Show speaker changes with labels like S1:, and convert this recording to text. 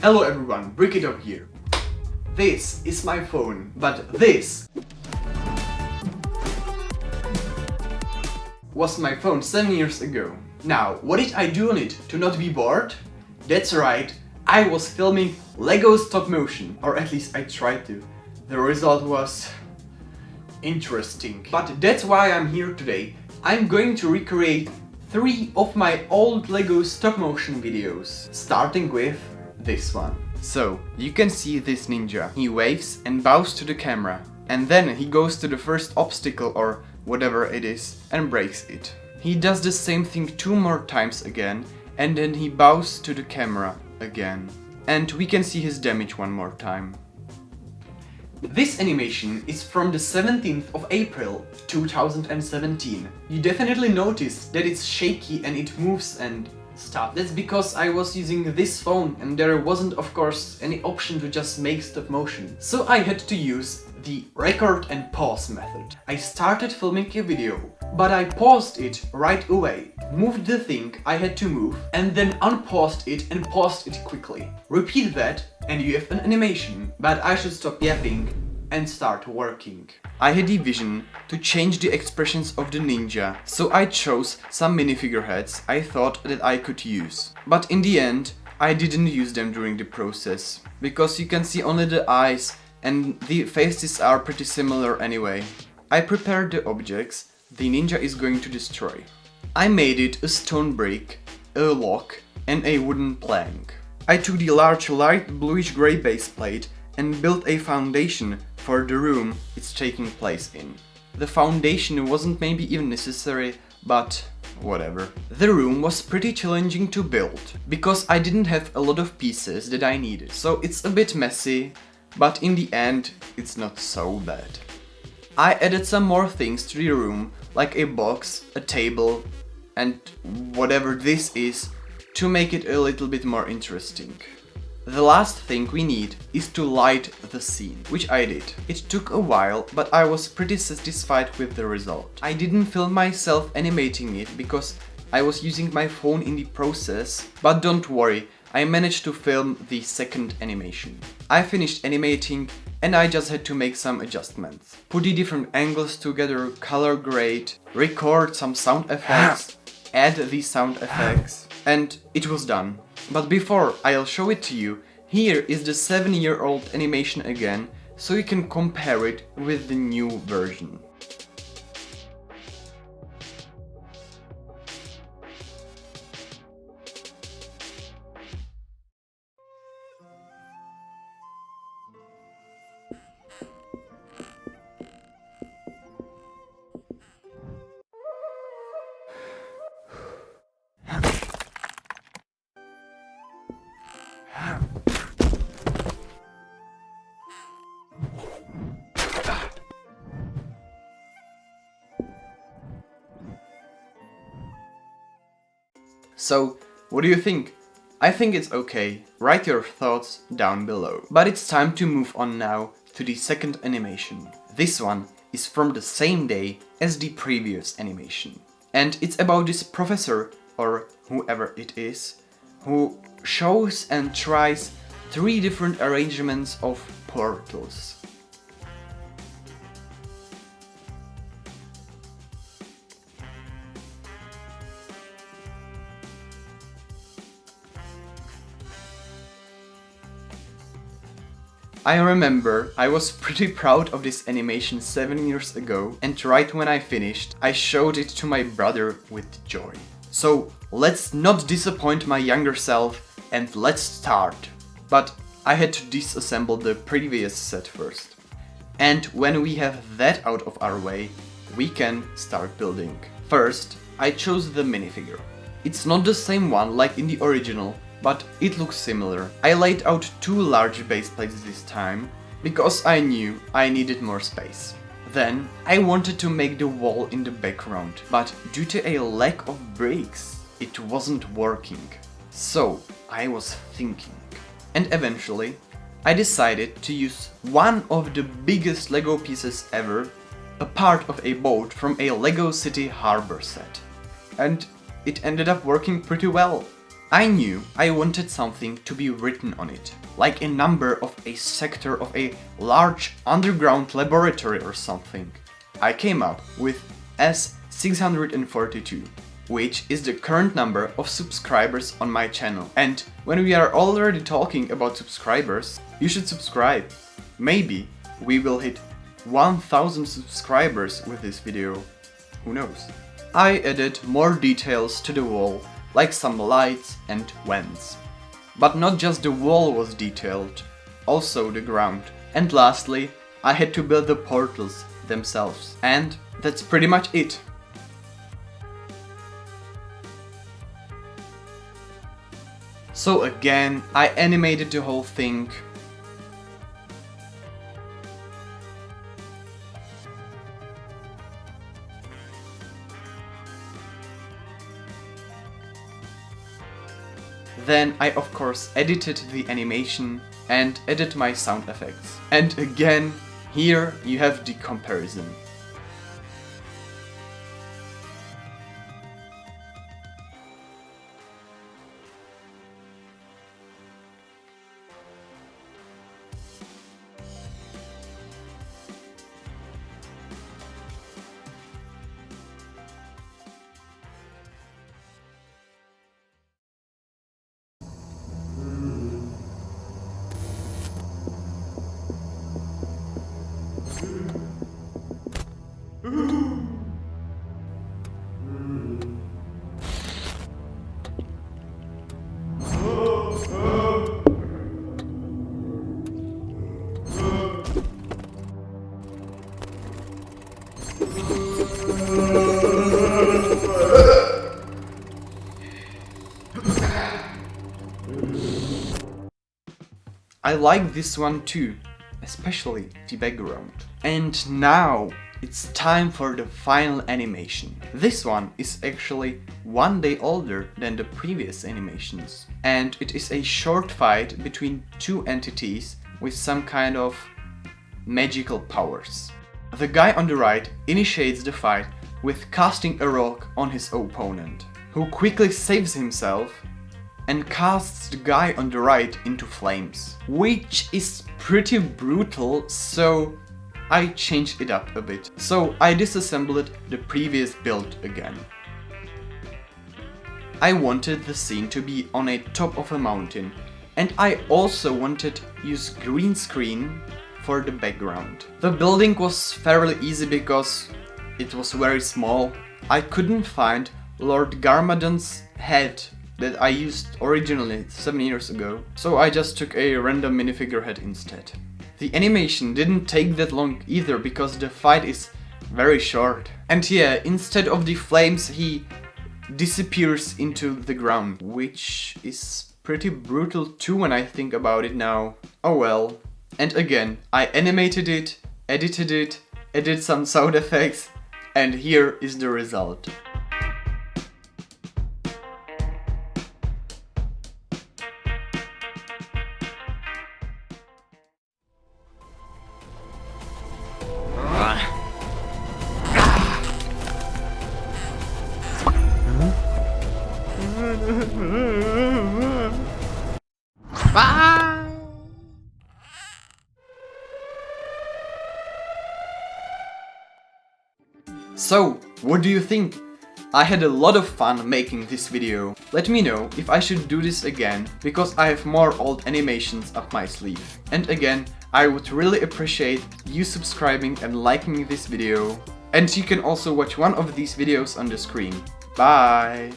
S1: Hello everyone, Brickidog here. This is my phone, but this was my phone 7 years ago. Now, what did I do on it to not be bored? That's right, I was filming LEGO stop motion, or at least I tried to. The result was interesting. But that's why I'm here today. I'm going to recreate 3 of my old LEGO stop motion videos, starting with this one. So, you can see this ninja. He waves and bows to the camera, and then he goes to the first obstacle or whatever it is and breaks it. He does the same thing 2 more times again, and then he bows to the camera again. And we can see his damage 1 more time. This animation is from the 17th of April 2017. You definitely notice that it's shaky and it moves and stuff. That's because I was using this phone and there wasn't of course any option to just make stop motion. So I had to use the record and pause method. I started filming a video, but I paused it right away, moved the thing I had to move, and then unpaused it and paused it quickly. Repeat that and you have an animation, but I should stop yapping and start working. I had the vision to change the expressions of the ninja, so I chose some minifigure heads I thought that I could use. But in the end, I didn't use them during the process, because you can see only the eyes and the faces are pretty similar anyway. I prepared the objects the ninja is going to destroy. I made it a stone brick, a lock and a wooden plank. I took the large light bluish grey base plate and built a foundation for the room it's taking place in. The foundation wasn't maybe even necessary, but whatever. The room was pretty challenging to build, because I didn't have a lot of pieces that I needed, so it's a bit messy, but in the end it's not so bad. I added some more things to the room, like a box, a table, and whatever this is, to make it a little bit more interesting. The last thing we need is to light the scene, which I did. It took a while, but I was pretty satisfied with the result. I didn't film myself animating it because I was using my phone in the process, but don't worry, I managed to film the second animation. I finished animating and I just had to make some adjustments. Put the different angles together, color grade, record some sound effects, add the sound effects, and it was done. But before I'll show it to you, here is the 7-year-old animation again, so you can compare it with the new version. So, what do you think? I think it's okay. Write your thoughts down below. But it's time to move on now to the second animation. This one is from the same day as the previous animation. And it's about this professor, or whoever it is, who shows and tries 3 different arrangements of portals. I remember I was pretty proud of this animation 7 years ago, and right when I finished, I showed it to my brother with joy. So let's not disappoint my younger self and let's start. But I had to disassemble the previous set first. And when we have that out of our way, we can start building. First, I chose the minifigure. It's not the same one like in the original, but it looks similar. I laid out 2 large base plates this time, because I knew I needed more space. Then I wanted to make the wall in the background, but due to a lack of bricks, it wasn't working. So I was thinking. And eventually, I decided to use one of the biggest LEGO pieces ever, a part of a boat from a LEGO City Harbor set. And it ended up working pretty well. I knew I wanted something to be written on it, like a number of a sector of a large underground laboratory or something. I came up with S642, which is the current number of subscribers on my channel. And when we are already talking about subscribers, you should subscribe. Maybe we will hit 1000 subscribers with this video. Who knows? I added more details to the wall, like some lights and vents. But not just the wall was detailed, also the ground. And lastly, I had to build the portals themselves. And that's pretty much it. So again, I animated the whole thing. Then I of course edited the animation and added my sound effects. And again, here you have the comparison. I like this one too, especially the background. And now it's time for the final animation. This one is actually one day older than the previous animations. And it is a short fight between two entities with some kind of magical powers. The guy on the right initiates the fight with casting a rock on his opponent, who quickly saves himself and casts the guy on the right into flames, which is pretty brutal, so I changed it up a bit. So I disassembled the previous build again. I wanted the scene to be on a top of a mountain, and I also wanted to use green screen for the background. The building was fairly easy because it was very small. I couldn't find Lord Garmadon's head that I used originally 7 years ago, so I just took a random minifigure head instead. The animation didn't take that long either because the fight is very short. And yeah, instead of the flames he disappears into the ground, which is pretty brutal too when I think about it now. Oh well. And again, I animated it, edited it, added some sound effects, and here is the result. So, what do you think? I had a lot of fun making this video. Let me know if I should do this again, because I have more old animations up my sleeve. And again, I would really appreciate you subscribing and liking this video. And you can also watch one of these videos on the screen. Bye!